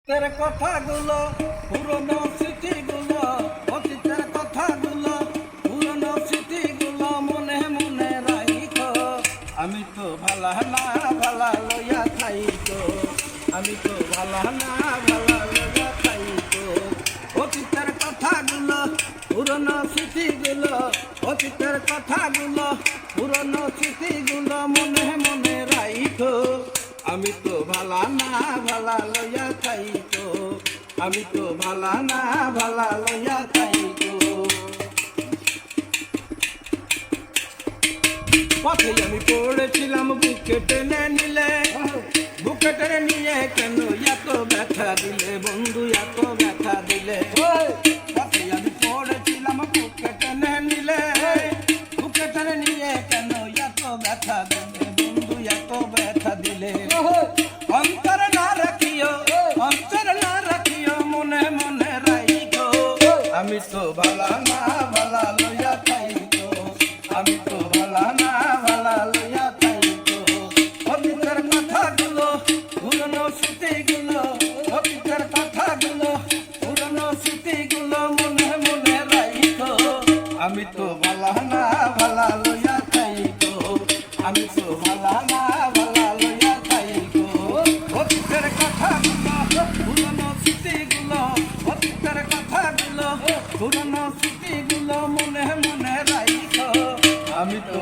অতীতের কথাগুলো পুরনো স্মৃতিগুলো, অতীতের কথাগুলো পুরনো স্মৃতিগুলো মনে মনে রাইখো। আমি তো ভালা না ভালা লইয়া খাইতো, আমি তো ভালা না ভালা লইয়া খাইতো। অতীতের কথাগুলো পুরনো স্মৃতিগুলো, অতীতের কথাগুলো পুরনো স্মৃতিগুলো মনে মনে রাইখো। আমি তো ভালা না ভালা লইয়া খাইতো, আমি তো ভালা না ভালা লইয়া খাইতো। পথে আমি পড়েছিলাম বুকে টেনে নিলে, বুকে টেনে নিয়ে কেন এত ব্যথা দিলে বন্ধু, এত ব্যথা দিলে। পথে আমি পড়েছিলাম বুকে টেনে নিলে, বুকে টেনে নিয়ে কেন এত ব্যথা দিলে বন্ধু, এত ব্যথা দিলে। অন্তর না রাখিও, অন্তর না রাখিও, মনে মনে রাইখো। আমি তো ভালা না ভালা লইয়া খাইতো, আমি তো ভালা না ভালা লইয়া খাইতো। অতীতের কথাগুলো পুরনো স্মৃতিগুলো, অতীতের কথাগুলো পুরনো স্মৃতিগুলো মনে মনে রাইখো। আমি তো ভালা না ভালা লইয়া খাইতো, আমি তো ভালা না ভালা লইয়া খাইতো। অতীতের কথাগুলো পুরনো স্মৃতিগুলো, অতীতের কথাগুলো পুরনো স্মৃতিগুলো মনে মনে রাইখো। আমি তো